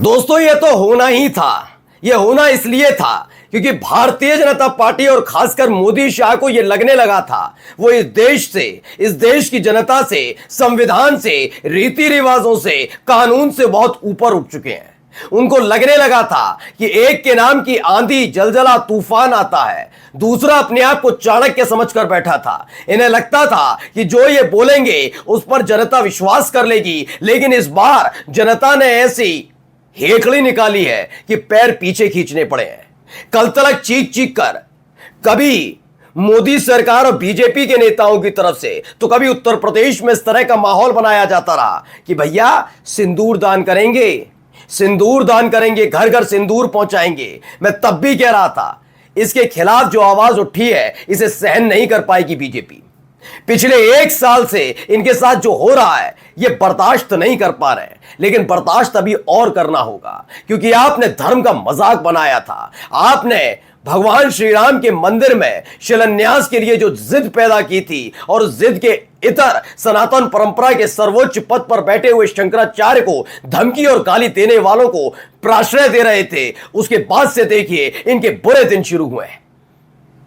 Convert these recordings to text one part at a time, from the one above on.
दोस्तों ये तो होना ही था। ये होना इसलिए था क्योंकि भारतीय जनता पार्टी और खासकर मोदी शाह को यह लगने लगा था वो इस देश से, इस देश की जनता से, संविधान से, रीति रिवाजों से, कानून से बहुत ऊपर उठ चुके हैं। उनको लगने लगा था कि एक के नाम की आंधी, जलजला, तूफान आता है, दूसरा अपने आप को चाणक्य समझकर बैठा था। इन्हें लगता था कि जो ये बोलेंगे उस पर जनता विश्वास कर लेगी, लेकिन इस बार जनता ने ऐसी हेकड़ी निकाली है कि पैर पीछे खींचने पड़े हैं। कल तक चीख चीख कर कभी मोदी सरकार और बीजेपी के नेताओं की तरफ से तो कभी उत्तर प्रदेश में इस तरह का माहौल बनाया जाता रहा कि भैया सिंदूर दान करेंगे, सिंदूर दान करेंगे, घर घर सिंदूर पहुंचाएंगे। मैं तब भी कह रहा था इसके खिलाफ जो आवाज उठी है इसे सहन नहीं कर पाएगी बीजेपी। पिछले एक साल से इनके साथ जो हो रहा है ये बर्दाश्त नहीं कर पा रहे हैं, लेकिन बर्दाश्त अभी और करना होगा क्योंकि आपने धर्म का मजाक बनाया था। आपने भगवान श्री राम के मंदिर में शिलान्यास के लिए जो जिद पैदा की थी और उस जिद के इतर सनातन परंपरा के सर्वोच्च पद पर बैठे हुए शंकराचार्य को धमकी और गाली देने वालों को प्राश्रय दे रहे थे, उसके बाद से देखिए इनके बुरे दिन शुरू हुए।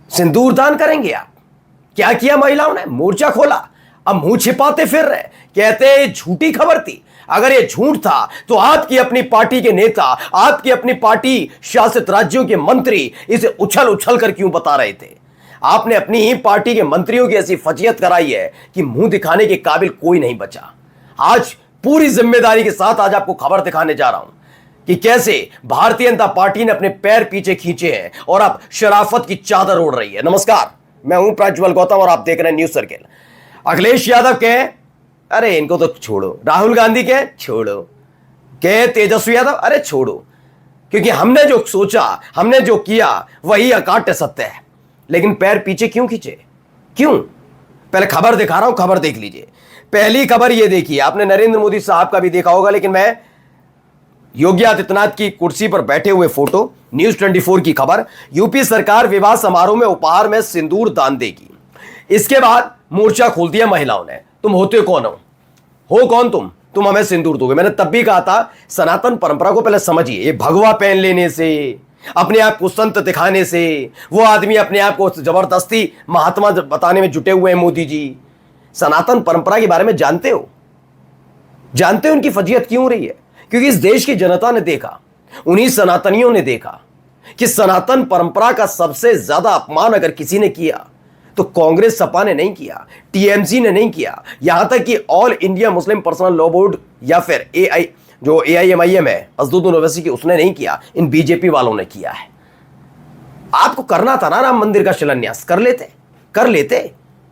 सिंदूर दान करेंगे आप? क्या किया महिलाओं ने? मोर्चा खोला, अब मुंह छिपाते फिर रहे, कहते हैं झूठी खबर थी। अगर ये झूठ था तो आपकी अपनी पार्टी के नेता, आपकी अपनी पार्टी शासित राज्यों के मंत्री इसे उछल उछल कर क्यों बता रहे थे? आपने अपनी ही पार्टी के मंत्रियों की ऐसी फजीयत कराई है कि मुंह दिखाने के काबिल कोई नहीं बचा। आज पूरी जिम्मेदारी के साथ आज आपको खबर दिखाने जा रहा हूं कि कैसे भारतीय जनता पार्टी ने अपने पैर पीछे खींचे हैं और अब शराफत की चादर ओढ़ रही है। नमस्कार, मैं हूं प्रज्वल गौतम और आप देख रहे हैं न्यूज सर्किल। अखिलेश यादव के अरे इनको तो छोड़ो, राहुल गांधी के छोड़ो, के तेजस्वी यादव अरे छोड़ो, क्योंकि हमने जो सोचा, हमने जो किया वही अकाट्य सत्य है। लेकिन पैर पीछे क्यों खींचे? क्यों? पहले खबर दिखा रहा हूं, खबर देख लीजिए। पहली खबर ये देखिए, आपने नरेंद्र मोदी साहब का भी देखा होगा, लेकिन मैं योगी आदित्यनाथ की कुर्सी पर बैठे हुए फोटो, न्यूज 24 की खबर। यूपी सरकार विवाह समारोह में उपहार में सिंदूर दान देगी। इसके बाद मोर्चा खोल दिया महिलाओं ने। तुम होते कौन हो कौन तुम हमें सिंदूर दोगे? मैंने तब भी कहा था सनातन परंपरा को पहले समझिए। ये भगवा पहन लेने से, अपने आप को संत दिखाने से, वो आदमी अपने आप को जबरदस्ती महात्मा बताने में जुटे हुए हैं मोदी जी। सनातन परंपरा के बारे में जानते हो? जानते हो उनकी फजीयत क्यों हो रही है? क्योंकि इस देश की जनता ने देखा, उन्हीं सनातनियों ने देखा कि सनातन परंपरा का सबसे ज्यादा अपमान अगर किसी ने किया तो कांग्रेस सपा ने नहीं किया, टीएमसी ने नहीं किया, यहां तक कि all India Muslim personal law board या फिर एआईएमआईएम है अजदुद्दीन ओवैसी की, उसने नहीं किया, इन बीजेपी वालों ने किया है। आपको करना था ना राम मंदिर का शिलान्यास, कर लेते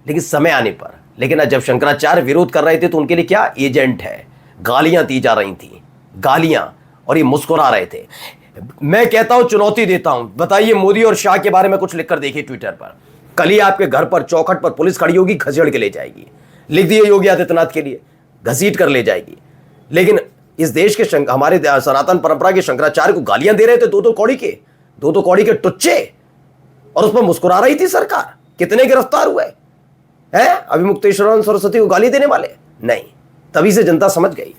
लेकिन समय आने पर। लेकिन जब शंकराचार्य विरोध कर रहे थे तो उनके लिए क्या एजेंट है, गालियां दी जा रही थी, गालियां, और ये मुस्कुरा रहे थे। मैं कहता हूं, चुनौती देता हूं, बताइए मोदी और शाह के बारे में कुछ लिखकर देखिए ट्विटर पर। कल ही आपके घर पर चौखट पर पुलिस खड़ी होगी, घसीट के ले जाएगी। लिख दिए योगी आदित्यनाथ के लिए, घसीट कर ले जाएगी। लेकिन इस देश के हमारे सनातन परंपरा के शंकराचार्य को गालियां दे रहे थे, दो दो कौड़ी के टुच्चे, और उस पर मुस्कुरा रही थी सरकार। कितने गिरफ्तार हुए हैं अभी मुक्तेश्वर सरस्वती को गाली देने वाले? नहीं। तभी से जनता समझ गई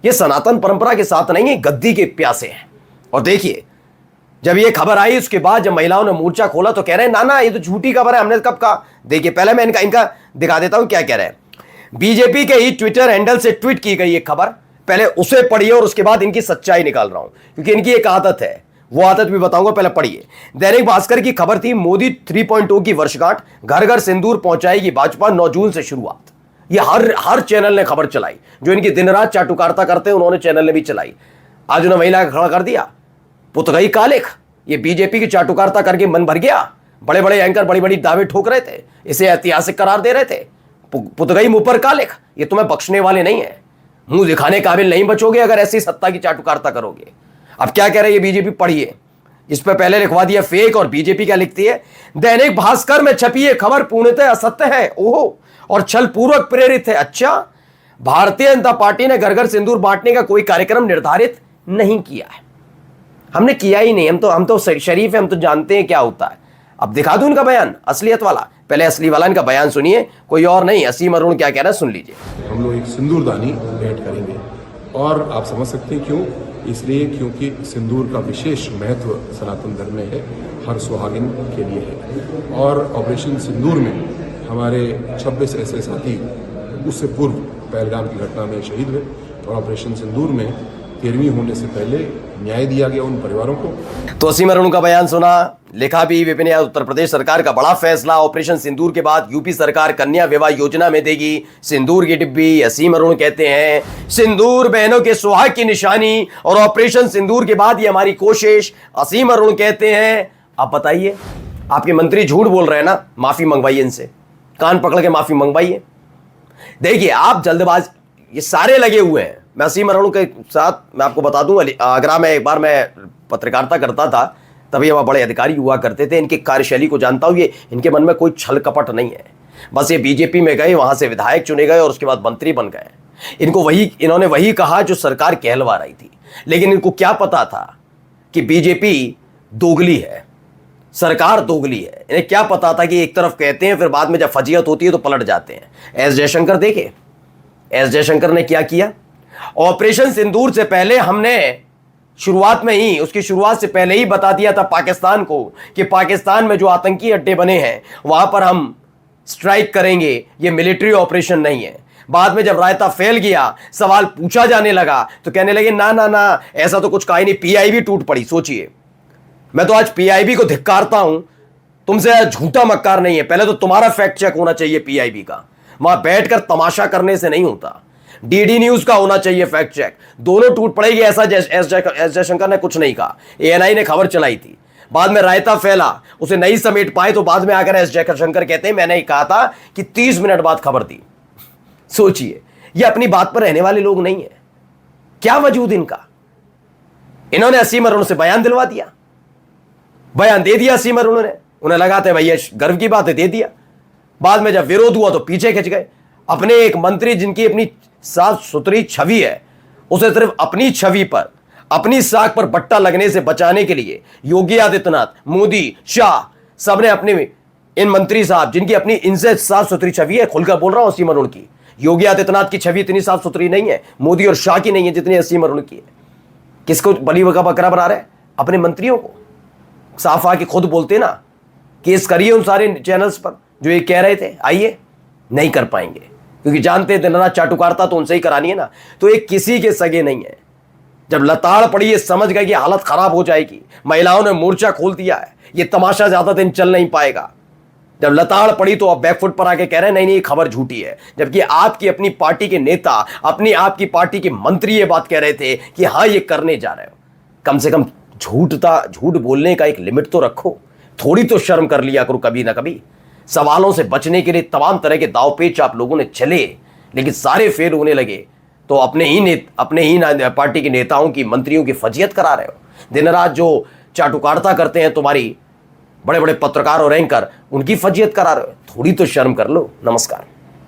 ये सनातन परंपरा के साथ नहीं है, गद्दी के प्यासे हैं। और देखिए जब ये खबर आई उसके बाद जब महिलाओं ने मोर्चा खोला तो कह रहे हैं ना ना ये तो झूठी खबर है, हमने कब कहा? देखिए पहले मैं इनका दिखा देता हूं क्या कह रहे हैं। बीजेपी के ही ट्विटर हैंडल से ट्वीट की गई एक खबर, पहले उसे पढ़िए और उसके बाद इनकी सच्चाई निकाल रहा हूं, क्योंकि इनकी एक आदत है, वो आदत भी बताऊंगा, पहले पढ़िए। दैनिक भास्कर की खबर थी, मोदी 3.0 की वर्षगांठ, घर घर सिंदूर पहुंचाएगी भाजपा, 9 जून से शुरुआत। ये हर चैनल ने खबर चलाई, जो इनकी दिन रात चाटुकारिता करते हैं उन्होंने चैनल ने भी चलाई। आज उन्होंने महिला का खड़ा कर दिया, पुत गई कालिख। ये बीजेपी की चाटुकारिता करके मन भर गया। बड़े बड़े एंकर बड़ी बड़ी दावे ठोक रहे थे, इसे ऐतिहासिक करार दे रहे थे। पुत गई मुंह पर कालिख, ये तुम्हें बख्शने वाले नहीं है, मुंह दिखाने काबिल नहीं बचोगे अगर ऐसी सत्ता की चाटुकारिता करोगे। अब क्या कह रहे हैं ये बीजेपी, पढ़िए। इस पर पहले लिखवा दिया फेक, और बीजेपी क्या लिखती है, दैनिक भास्कर में छपी ये खबर पूर्णतः असत्य है, ओहो, और छल पूर्वक प्रेरित है। अच्छा, भारतीय जनता पार्टी ने घर घर सिंदूर बांटने का कोई कार्यक्रम निर्धारित नहीं किया है, हमने किया ही नहीं। हम तो शरीफ है, हम तो जानते हैं क्या होता है। अब दिखा दूं इनका बयान, असलियत वाला। पहले असली वाला इनका बयान सुनिए, कोई और नहीं। असीम अरुण क्या कह रहा है सुन लीजिए। हम लोग एक सिंदूरदानी भेंट करेंगे, और आप समझ सकते हैं क्यों, इसलिए क्योंकि सिंदूर का विशेष महत्व सनातन धर्म में है, हर सुहागिन के लिए है। और ऑपरेशन सिंदूर में हमारे 26 ऐसे साथी उससे पूर्व पहलगाम की घटना में शहीद हुए और ऑपरेशन सिंदूर में 13वीं होने से पहले न्याय दिया गया उन परिवारों को। तो असीम अरुण का बयान सुना, लिखा भी विपिन यादव। उत्तर प्रदेश सरकार का बड़ा फैसला, ऑपरेशन सिंदूर के बाद यूपी सरकार कन्या विवाह योजना में देगी सिंदूर की डिब्बी। असीम अरुण कहते हैं सिंदूर बहनों के सुहाग की निशानी और ऑपरेशन सिंदूर के बाद ये हमारी कोशिश। असीम अरुण कहते हैं आप बताइए, आपके मंत्री झूठ बोल रहे हैं ना, माफी मंगवाइए इनसे, कान पकड़ के माफी मंगवाइए। देखिए आप जल्दबाज, ये सारे लगे हुए हैं। मैं असीम अरुण के साथ मैं आपको बता दूं, आगरा में एक बार मैं पत्रकारिता करता था, तभी वह बड़े अधिकारी हुआ करते थे। इनकी कार्यशैली को जानता हूं, ये इनके मन में कोई छल कपट नहीं है। बस ये बीजेपी में गए, वहां से विधायक चुने गए और उसके बाद मंत्री बन गए। इन्होंने वही कहा जो सरकार कहलवा रही थी। लेकिन इनको क्या पता था कि बीजेपी दोगली है, सरकार दोगली है। इन्हें क्या पता था कि एक तरफ कहते हैं, फिर बाद में जब फजीयत होती है तो पलट जाते हैं। एस जयशंकर देखे, एस जयशंकर ने क्या किया। ऑपरेशन सिंदूर से पहले हमने शुरुआत में ही, उसकी शुरुआत से पहले ही बता दिया था पाकिस्तान को कि पाकिस्तान में जो आतंकी अड्डे बने हैं वहां पर हम स्ट्राइक करेंगे, ये मिलिट्री ऑपरेशन नहीं है। बाद में जब रायता फैल गया, सवाल पूछा जाने लगा तो कहने लगे ना ना ना, ऐसा तो कुछ कहा ही नहीं। पीआईबी टूट पड़ी। सोचिए, मैं तो आज पीआईबी को धिक्कारता हूं, तुमसे झूठा मक्कार नहीं है। पहले तो तुम्हारा फैक्ट चेक होना चाहिए पीआईबी का, वहां बैठकर तमाशा करने से नहीं होता। डीडी न्यूज का होना चाहिए फैक्ट चेक। दोनों टूट पड़ेगी, ऐसा एस जयशंकर ने कुछ नहीं कहा। एएनआई ने खबर चलाई थी, बाद में रायता फैला, उसे नहीं समेट पाए तो बाद में आकर एस जयशंकर कहते हैं मैंने ही कहा था कि 30 मिनट बाद खबर दी। सोचिए, ये अपनी बात पर रहने वाले लोग नहीं है। क्या वजूद इनका। इन्होंने असीम अरुण से बयान दिलवा दिया, बयान दे दिया असीम अरुण ने। उन्हें लगाते भैया गर्व की बात है, दे दिया। बाद में जब विरोध हुआ तो पीछे खिंच गए। अपने एक मंत्री जिनकी अपनी साफ सुथरी छवि है, उसे सिर्फ अपनी छवि पर, अपनी साख पर बट्टा लगने से बचाने के लिए योगी आदित्यनाथ, मोदी, शाह, सबने अपने इन मंत्री साहब जिनकी अपनी इनसे साफ सुथरी छवि है, खुलकर बोल रहा हूं असीम अरुण की, योगी आदित्यनाथ की छवि इतनी साफ सुथरी नहीं है, मोदी और शाह की नहीं है जितनी असीम अरुण की है। किसको बली का बकरा बना रहे? अपने मंत्रियों को। साफ आके खुद बोलते ना, केस करिए उन सारे चैनल्स पर जो ये कह रहे थे। आइए, नहीं कर पाएंगे क्योंकि जानते दिन रात चाटुकारता तो उनसे ही करानी है ना। तो ये किसी के सगे नहीं है। जब लताड़ पड़ी, ये समझ गए कि हालत खराब हो जाएगी, महिलाओं ने मोर्चा खोल दिया है, ये तमाशा ज्यादा दिन चल नहीं पाएगा। जब लताड़ पड़ी तो अब बैकफुट पर आके कह रहे हैं नहीं नहीं खबर झूठी है, जबकि आपकी अपनी पार्टी के नेता, अपनी आपकी पार्टी के मंत्री ये बात कह रहे थे कि हाँ ये करने जा रहे हो। कम से कम झूठ बोलने का एक लिमिट तो रखो, थोड़ी तो शर्म कर लिया करो कभी ना कभी। सवालों से बचने के लिए तमाम तरह के दाव पेच आप लोगों ने चले, लेकिन सारे फेल होने लगे तो अपने ही पार्टी के नेताओं की, मंत्रियों की फजीयत करा रहे हो। दिन रात जो चाटुकारता करते हैं तुम्हारी बड़े बड़े पत्रकार और एंकर, उनकी फजीयत करा रहे हो। थोड़ी तो शर्म कर लो। नमस्कार।